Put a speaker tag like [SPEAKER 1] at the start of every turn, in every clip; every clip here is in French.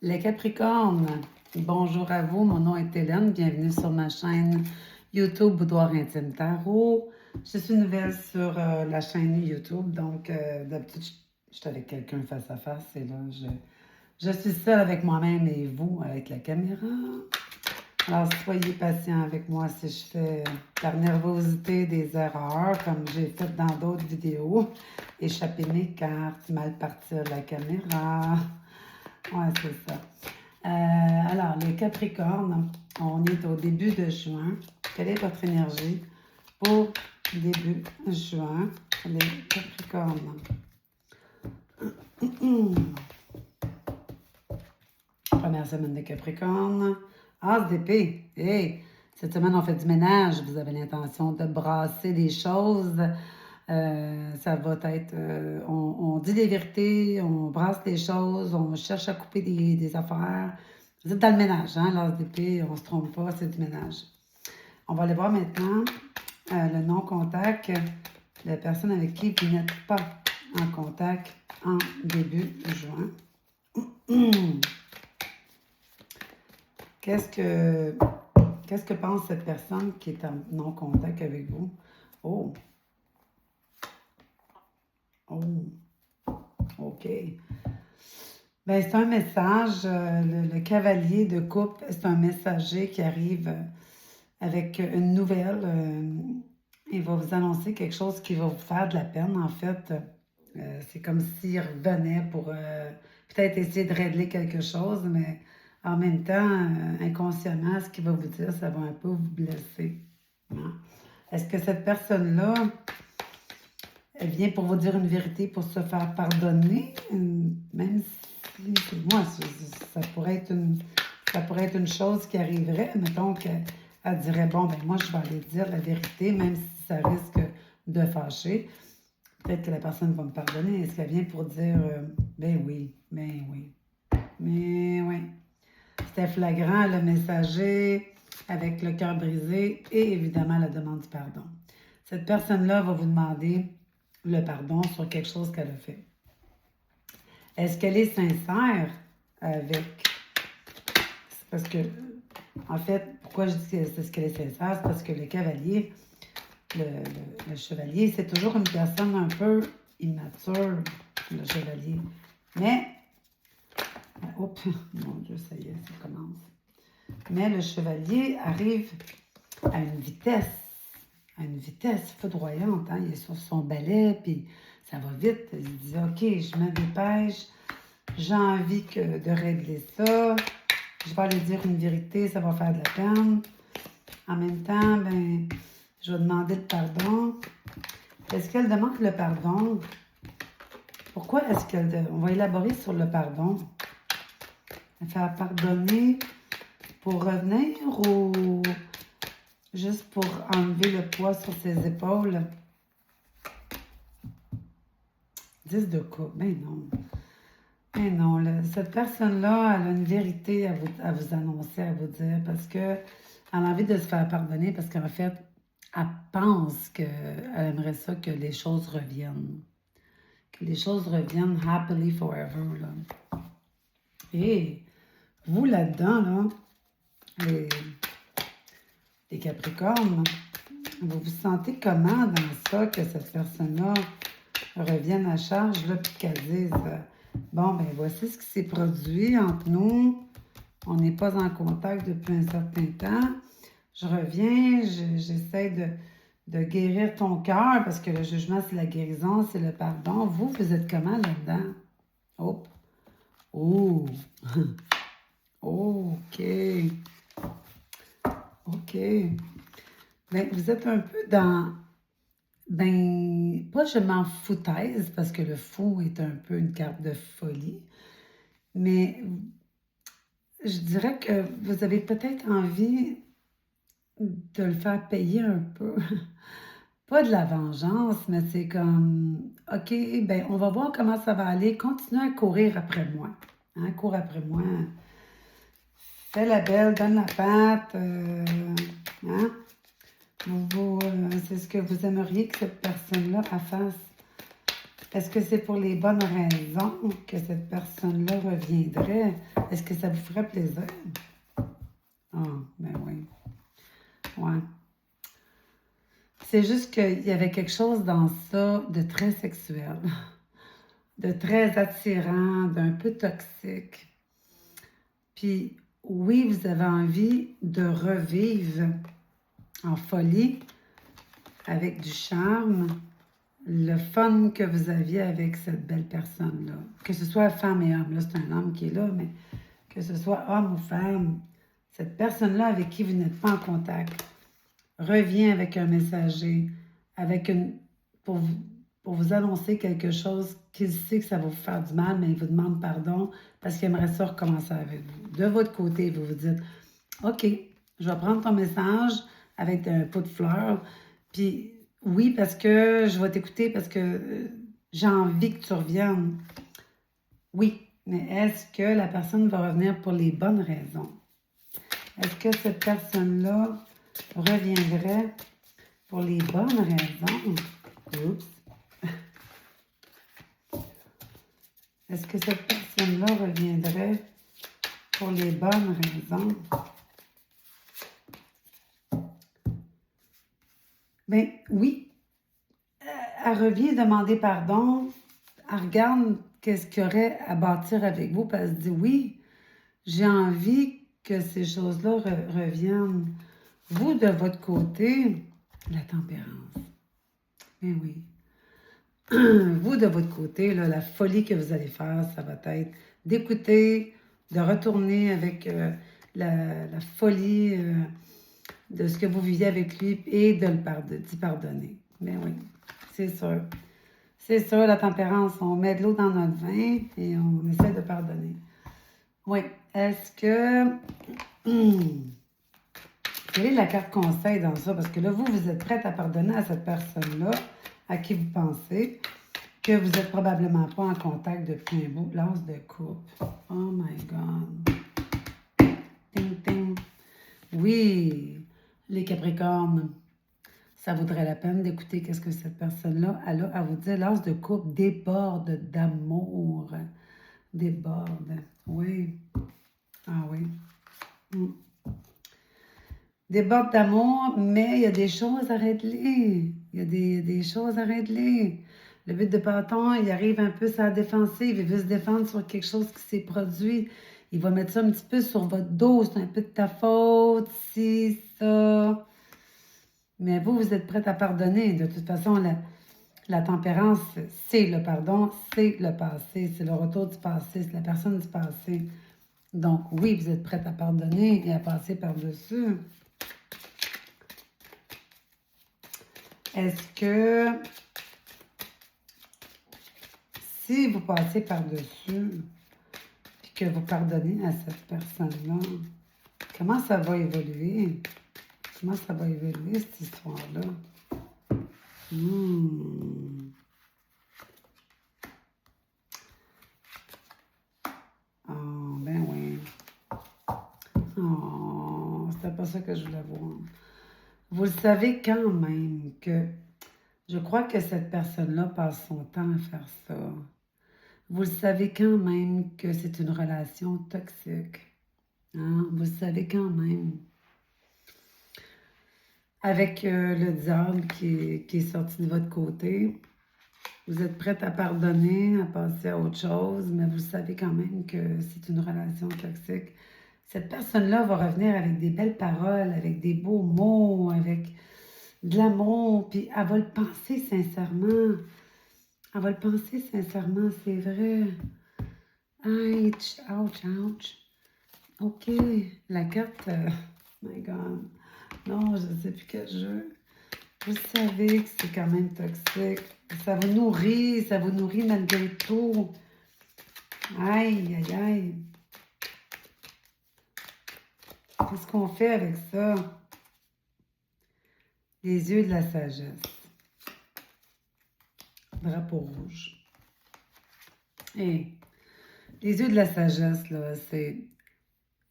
[SPEAKER 1] Les Capricornes, bonjour à vous, mon nom est Hélène, bienvenue sur ma chaîne YouTube Boudoir Intime Tarot. Je suis nouvelle sur la chaîne YouTube, donc d'habitude je suis avec quelqu'un face à face et là je suis seule avec moi-même et vous avec la caméra. Alors soyez patient avec moi si je fais par nervosité des erreurs comme j'ai fait dans d'autres vidéos. Échapper mes cartes, mal partir la caméra. Ouais, c'est ça. Alors, les Capricornes, on est au début de juin. Quelle est votre énergie pour début juin, les Capricornes? Première semaine des Capricornes. As d'épée. Hey, cette semaine, on fait du ménage. Vous avez l'intention de brasser des choses. Ça va être, on dit des vérités, on brasse des choses, on cherche à couper des affaires. Vous êtes dans le ménage, hein, l'as d'épée, on ne se trompe pas, c'est du ménage. On va aller voir maintenant le non-contact, la personne avec qui vous n'êtes pas en contact en début juin. Qu'est-ce que pense cette personne qui est en non-contact avec vous? Oh! Oh! OK. Ben, c'est un message, le cavalier de coupe, c'est un messager qui arrive avec une nouvelle. Il va vous annoncer quelque chose qui va vous faire de la peine, en fait. C'est comme s'il revenait pour peut-être essayer de régler quelque chose, mais en même temps, inconsciemment, ce qu'il va vous dire, ça va un peu vous blesser. Hein? Est-ce que cette personne-là, elle vient pour vous dire une vérité, pour se faire pardonner, même si, moi, ça pourrait être une chose qui arriverait. Mettons qu'elle dirait, bon, ben moi, je vais aller dire la vérité, même si ça risque de fâcher. Peut-être que la personne va me pardonner. Est-ce qu'elle vient pour dire, ben oui, ben oui, mais oui. C'était flagrant, le messager avec le cœur brisé et évidemment la demande du pardon. Cette personne-là va vous demander le pardon sur quelque chose qu'elle a fait. Est-ce qu'elle est sincère avec... C'est parce que, en fait, pourquoi je dis que c'est ce qu'elle est sincère? C'est parce que le cavalier, le chevalier, c'est toujours une personne un peu immature, le chevalier. Mais, oups, mon Dieu, ça y est, ça commence. Mais le chevalier arrive à une vitesse foudroyante. Hein? Il est sur son balai, puis ça va vite. Il dit, OK, je me dépêche, j'ai envie de régler ça, je vais aller dire une vérité, ça va faire de la peine. En même temps, ben, je vais demander le pardon. Est-ce qu'elle demande le pardon? Pourquoi est-ce qu'elle... On va élaborer sur le pardon. Elle fait pardonner pour revenir ou juste pour enlever le poids sur ses épaules? 10 de coupe. Ben non. Ben non. Cette personne-là, elle a une vérité à vous annoncer, à vous dire, parce qu'elle a envie de se faire pardonner, parce qu'en fait, elle pense qu'elle aimerait ça que les choses reviennent. Que les choses reviennent happily forever. Là. Et vous, là-dedans, là, les Capricornes, vous vous sentez comment dans ça, que cette personne-là revienne à charge, là, puis qu'elle dise bon, ben voici ce qui s'est produit entre nous. On n'est pas en contact depuis un certain temps. Je reviens, j'essaie de guérir ton cœur, parce que le jugement, c'est la guérison, c'est le pardon. Vous êtes comment là-dedans? Oh! Oh! OK. OK. Ben, vous êtes un peu dans... Ben, pas je m'en foutaise, parce que le fou est un peu une carte de folie, mais je dirais que vous avez peut-être envie de le faire payer un peu. Pas de la vengeance, mais c'est comme, OK, ben on va voir comment ça va aller. Continuez à courir après moi. Hein, cours après moi. Fais la belle, donne la patte. Hein? C'est ce que vous aimeriez que cette personne-là fasse. Est-ce que c'est pour les bonnes raisons que cette personne-là reviendrait? Est-ce que ça vous ferait plaisir? Ah, ben oui. Ouais. C'est juste qu'il y avait quelque chose dans ça de très sexuel, de très attirant, d'un peu toxique. Puis oui, vous avez envie de revivre en folie, avec du charme, le fun que vous aviez avec cette belle personne-là. Que ce soit femme et homme, là c'est un homme qui est là, mais que ce soit homme ou femme, cette personne-là avec qui vous n'êtes pas en contact revient avec un messager, avec pour vous annoncer quelque chose qu'il sait que ça va vous faire du mal, mais il vous demande pardon parce qu'il aimerait ça recommencer avec vous. De votre côté, vous vous dites, OK, je vais prendre ton message avec un pot de fleurs, puis oui, parce que je vais t'écouter, parce que j'ai envie que tu reviennes. Oui, mais est-ce que la personne va revenir pour les bonnes raisons? Est-ce que cette personne-là reviendrait pour les bonnes raisons? Oups. Est-ce que cette personne-là reviendrait pour les bonnes raisons? Ben oui, elle revient demander pardon, elle regarde qu'est-ce qu'il y aurait à bâtir avec vous, puis elle se dit oui, j'ai envie que ces choses-là reviennent. Vous, de votre côté, la tempérance. Ben oui. Vous, de votre côté, là, la folie que vous allez faire, ça va être d'écouter, de retourner avec la folie de ce que vous viviez avec lui et d'y pardonner. Mais oui, c'est sûr. C'est sûr, la tempérance, on met de l'eau dans notre vin et on essaie de pardonner. Oui. Est-ce que... Quelle est la carte conseil dans ça? Parce que là, vous êtes prête à pardonner à cette personne-là, à qui vous pensez, que vous n'êtes probablement pas en contact depuis un bout. L'as de coupe. Oh my God. Ting, ting. Oui, les Capricornes, ça vaudrait la peine d'écouter qu'est-ce que cette personne-là a à vous dire. L'as de coupe déborde d'amour. Déborde. Oui. Ah oui. Déborde d'amour, mais il y a des choses à régler. Il y a des choses à régler. Le but de bâton, il arrive un peu sur la défensive. Il veut se défendre sur quelque chose qui s'est produit. Il va mettre ça un petit peu sur votre dos. C'est un peu de ta faute, si, ça. Mais vous êtes prête à pardonner. De toute façon, la tempérance, c'est le pardon, c'est le passé. C'est le retour du passé, c'est la personne du passé. Donc, oui, vous êtes prête à pardonner et à passer par-dessus. Est-ce que si vous passez par-dessus et que vous pardonnez à cette personne-là, comment ça va évoluer? Comment ça va évoluer, cette histoire-là? Oh, ben oui. Oh, c'était pas ça que je voulais voir. Vous le savez quand même que je crois que cette personne-là passe son temps à faire ça. Vous le savez quand même que c'est une relation toxique. Hein? Vous le savez quand même. Avec le diable qui est sorti de votre côté, vous êtes prête à pardonner, à passer à autre chose, mais vous savez quand même que c'est une relation toxique. Cette personne-là va revenir avec des belles paroles, avec des beaux mots, avec de l'amour, puis elle va le penser sincèrement. Elle va le penser sincèrement, c'est vrai. Ouch, ouch, ouch. OK, la carte, my God. Non, je ne sais plus quel jeu. Vous savez que c'est quand même toxique. Ça vous nourrit malgré tout. Aïe, aïe, aïe. Qu'est-ce qu'on fait avec ça? Les yeux de la sagesse. Drapeau rouge. Et les yeux de la sagesse, là, c'est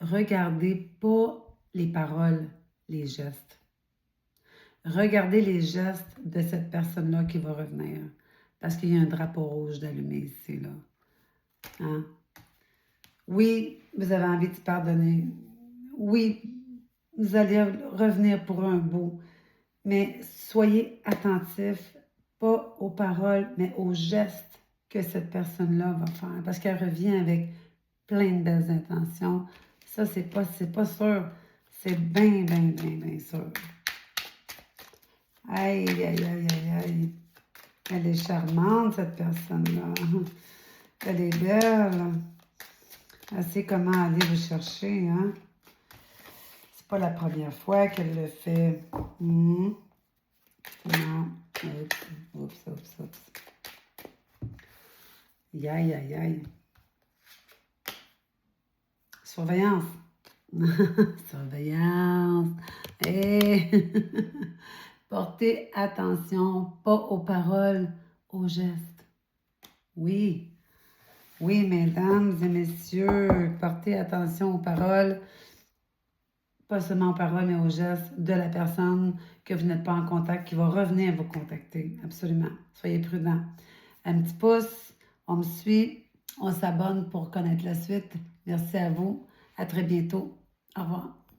[SPEAKER 1] regardez pas les paroles, les gestes. Regardez les gestes de cette personne-là qui va revenir. Parce qu'il y a un drapeau rouge d'allumé ici, là. Hein? Oui, vous avez envie de pardonner. Oui, vous allez revenir pour un bout. Mais soyez attentifs, pas aux paroles, mais aux gestes que cette personne-là va faire. Parce qu'elle revient avec plein de belles intentions. Ça, c'est pas sûr. C'est bien, bien, bien, bien sûr. Aïe, aïe, aïe, aïe, aïe. Elle est charmante, cette personne-là. Elle est belle. Elle sait comment aller vous chercher, hein? C'est pas la première fois qu'elle le fait. Non. Oups, oups, oups. Aïe, aïe, aïe. Surveillance. Surveillance. Hey. Portez attention, pas aux paroles, aux gestes. Oui. Oui, mesdames et messieurs, portez attention aux paroles, pas seulement aux paroles, mais aux gestes de la personne que vous n'êtes pas en contact, qui va revenir vous contacter. Absolument. Soyez prudents. Un petit pouce, on me suit, on s'abonne pour connaître la suite. Merci à vous. À très bientôt. Au revoir.